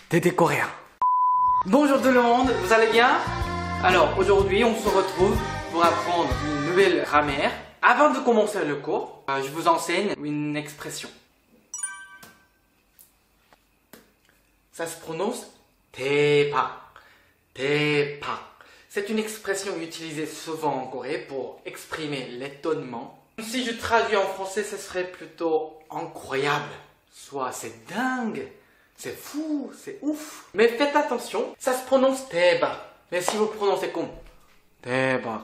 Tété coréen. Bonjour tout le monde, vous allez bien? Alors aujourd'hui on se retrouve pour apprendre une nouvelle grammaire. Avant de commencer le cours, je vous enseigne une expression. Ça se prononce 대박. 대박. C'est une expression utilisée souvent en Corée pour exprimer l'étonnement. Si je traduis en français, ce serait plutôt incroyable. Soit c'est dingue, c'est fou, c'est ouf. Mais faites attention, ça se prononce 대박. Mais si vous prononcez comme 대박,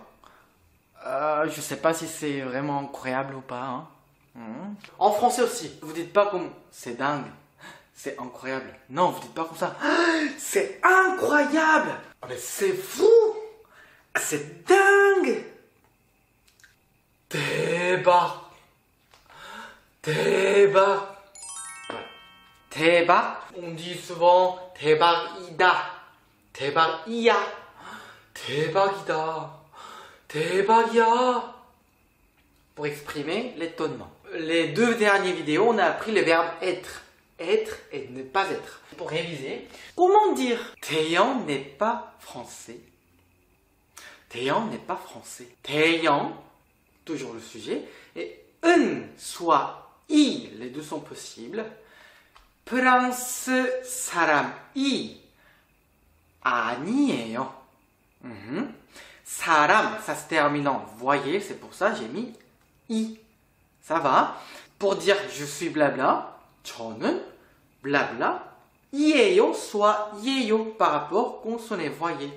je sais pas si c'est vraiment incroyable ou pas. En français aussi, vous dites pas comme c'est dingue, c'est incroyable. Non, vous dites pas comme ça. C'est incroyable, mais c'est fou, c'est dingue. 대박. 대박. 대박. On dit souvent 대박이다. 대박이야. 대박이다. 대박이야. Pour exprimer l'étonnement. Les deux dernières vidéos, on a appris le verbe être. Être et ne pas être. Pour réviser, comment dire 태영 n'est pas français. 태영 n'est pas français. 태영, toujours le sujet, et soit i, les deux sont possibles. 프랑스 사람이 아니에요. 사람, ça se termine en voyez, c'est pour ça j'ai mis i. Ça va. Pour dire je suis blabla, 저는 blabla, 이에요, soit 이에요 par rapport consonné voyez.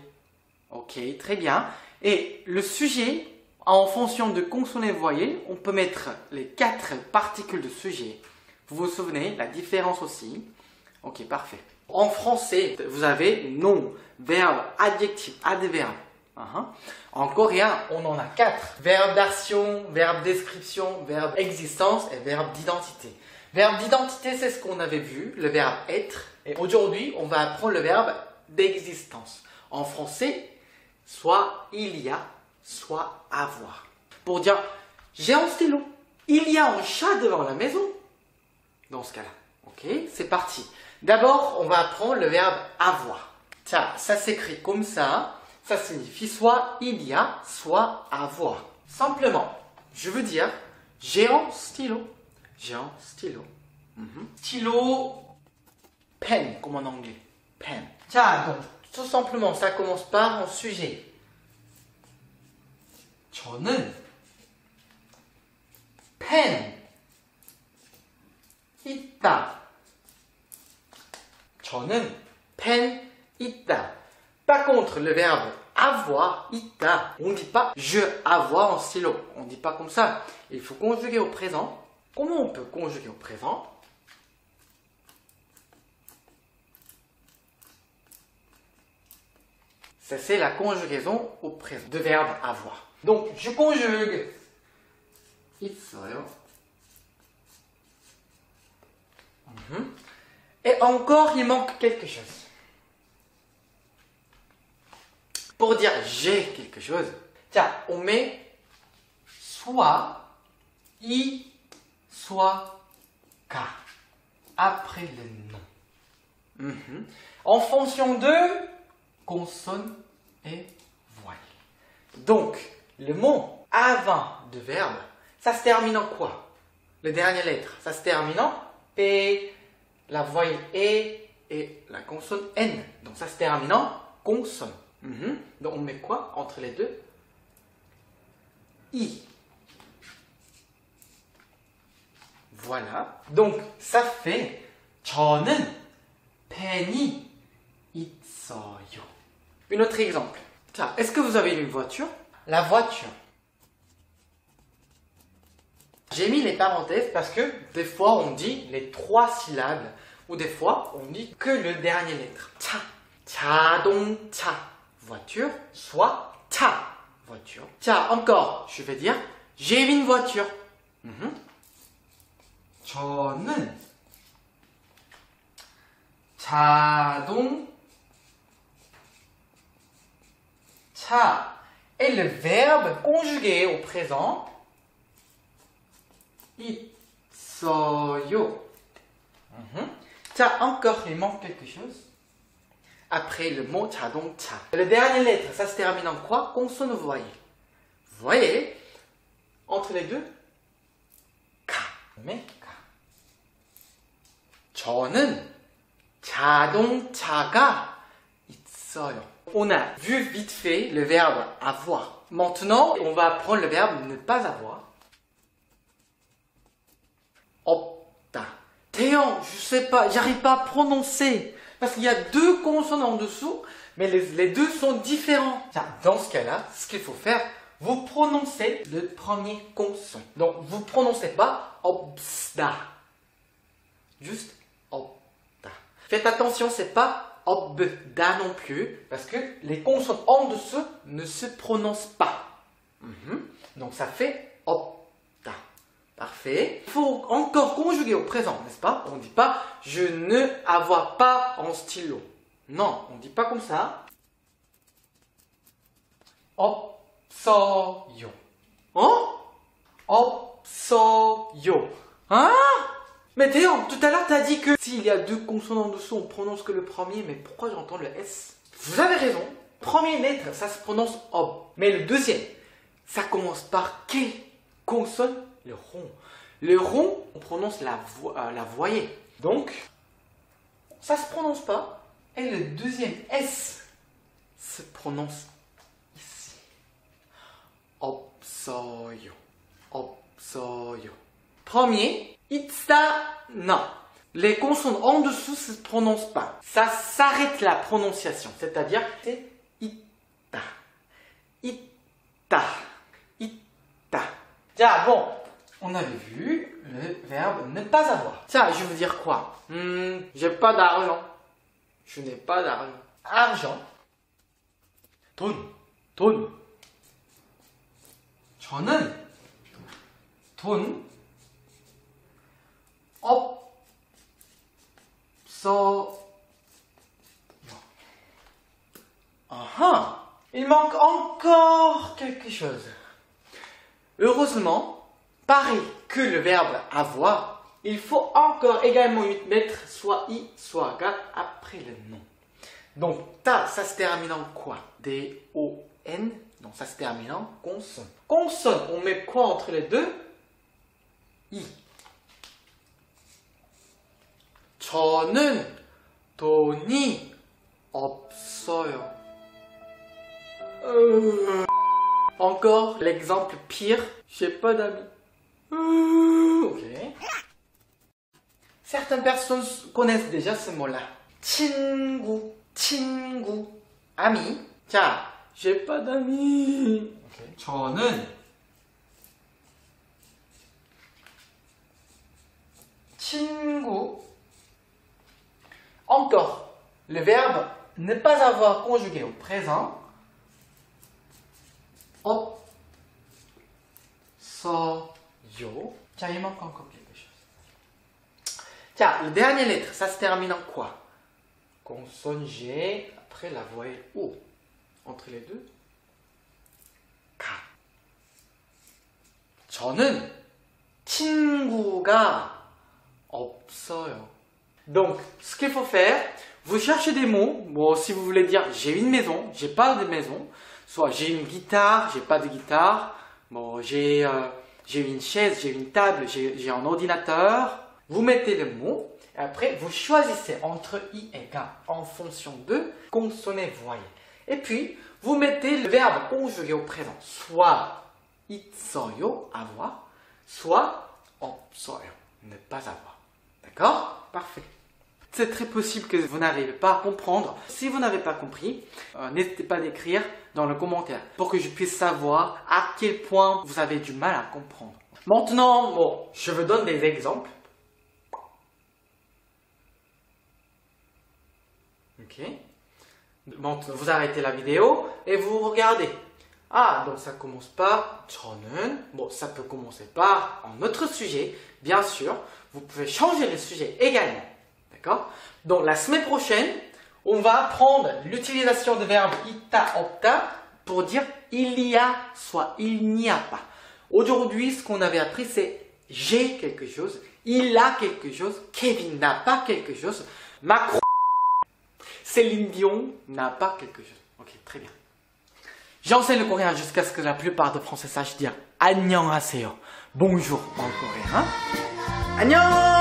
Ok, très bien. Et le sujet, en fonction de consonné voyez, on peut mettre les 4 particules de sujet. Vous vous souvenez, la différence aussi. Ok, parfait. En français, vous avez nom, verbe, adjectif, adverbe. En coréen, on en a 4. Verbe d'action, verbe description, verbe existence et verbe d'identité. Verbe d'identité, c'est ce qu'on avait vu, le verbe être. Et aujourd'hui, on va apprendre le verbe d'existence. En français, soit il y a, soit avoir. Pour dire, j'ai un stylo. Il y a un chat devant la maison. Dans ce cas-là. Ok, c'est parti. D'abord, on va apprendre le verbe avoir. Tiens, ça s'écrit comme ça. Ça signifie soit il y a, soit avoir. Simplement, je veux dire, j'ai un stylo. J'ai un stylo. Stylo, pen, comme en anglais. Pen. Tiens, donc, tout simplement, ça commence par un sujet. 저는 pen 있다. 저는 pen 있다. Par contre, le verbe avoir, 있다, on ne dit pas je avoir un stylo. On ne dit pas comme ça. Il faut conjuguer au présent. Comment on peut conjuguer au présent? Ça, c'est la conjugaison au présent de verbe avoir. Donc, je conjugue 있어요. Et encore, il manque quelque chose. Pour dire j'ai quelque chose, tiens, on met soit, i, soit, ka, après le nom. En fonction de consonne et voyelle. Donc, le mot avant de verbe, ça se termine en quoi? La dernière lettre, ça se termine en P, la voyelle E et la consonne N. Donc ça se termine en consonne. Donc on met quoi entre les deux? I. Voilà. Donc ça fait 저는 펜이 있어요. Un autre exemple. Tiens, est-ce que vous avez une voiture? La voiture. J'ai mis les parenthèses parce que des fois on dit les 3 syllabes ou des fois on dit que le dernier lettre. 차, 자동차, voiture, soit 차, voiture. Tiens, encore, je vais dire j'ai une voiture. 저는 자동차. Et le verbe conjugué au présent 있어요. Tiens, encore, il manque quelque chose. après le mot 자동차. Le dernier lettre, ça se termine en quoi? Consonne voyelle. Vous voyez, entre les deux, K. Mais K. 저는 자동차가 있어요. On a vu vite fait le verbe avoir. Maintenant, on va prendre le verbe ne pas avoir. 없다. Théon, je sais pas, j'arrive pas à prononcer. Parce qu'il y a deux consonnes en dessous, mais les deux sont différents. Dans ce cas-là, ce qu'il faut faire, vous prononcez le premier consonne. Donc, vous prononcez pas 없다. Juste 없다. Faites attention, c'est pas 없다 non plus, parce que les consonnes en dessous ne se prononcent pas. Donc, ça fait 없다. Parfait. Il faut encore conjuguer au présent, n'est-ce pas? On ne dit pas « je ne avoir pas en stylo ». Non, on ne dit pas comme ça. 없어요. 없어요. Hein? Mais Théon, tout à l'heure, tu as dit que s'il y a deux consonnes en dessous, on prononce que le premier, mais pourquoi j'entends le S? Vous avez raison. Première lettre, ça se prononce ob. Mais le deuxième, ça commence par quelle consonne? Le rond. Le rond, on prononce la voyelle. Donc, ça ne se prononce pas. Et le deuxième S se prononce ici. 없어요. 없어요. Premier, non. Les consonnes en dessous ne se prononcent pas. Ça s'arrête la prononciation. C'est-à-dire, c'est ita. Ita. Ita. Tiens, bon. On avait vu le verbe ne pas avoir. Ça, je veux dire quoi? J'ai pas d'argent. Je n'ai pas d'argent. Argent. 돈. 돈. 저는 돈 없어요. Il manque encore quelque chose. Heureusement, pareil que le verbe avoir, il faut encore également mettre soit i, soit ga après le nom. Donc, ta, ça se termine en quoi? D-O-N. Donc, ça se termine en consonne. Consonne, on met quoi entre les deux? I. 저는 돈이 없어요. Encore l'exemple pire, j'ai pas d'amis. Ok. Certaines personnes connaissent déjà ce mot-là. 친구, 친구, ami. 자, j'ai pas d'amis. Okay. 저는 친구. Encore, le verbe ne pas avoir conjugué au présent. 없어요. Tiens, il manque encore quelque chose. Tiens, la dernière lettre, ça se termine en quoi? Consonne G, après la voyelle O. Entre les deux, K. 저는 친구가 없어요. Donc, ce qu'il faut faire, vous cherchez des mots. Bon, si vous voulez dire j'ai une maison, j'ai pas de maison. Soit j'ai une guitare, j'ai pas de guitare. Bon, j'ai une chaise, j'ai une table, j'ai un ordinateur. Vous mettez le mot et après vous choisissez entre i et ga en fonction de consonne voyelle. Et puis vous mettez le verbe conjugué au présent. Soit 있어요, avoir, soit 없어요, ne pas avoir. D'accord? Parfait. C'est très possible que vous n'arrivez pas à comprendre. Si vous n'avez pas compris, n'hésitez pas à l'écrire dans le commentaire pour que je puisse savoir à quel point vous avez du mal à comprendre. Maintenant, bon, je vous donne des exemples. Ok. Bon, vous arrêtez la vidéo et vous regardez. Ah, donc ça commence par 저는. Bon, ça peut commencer par un autre sujet. Bien sûr, vous pouvez changer le sujet également. D'accord? Donc la semaine prochaine, on va apprendre l'utilisation de verbe ita, opta pour dire il y a, soit il n'y a pas. Aujourd'hui, ce qu'on avait appris, c'est j'ai quelque chose, il a quelque chose, Kevin n'a pas quelque chose, Macron. Céline Dion n'a pas quelque chose. Ok, très bien. J'enseigne le coréen jusqu'à ce que la plupart des Français sachent dire 안녕하세요. Bonjour en coréen. 안녕!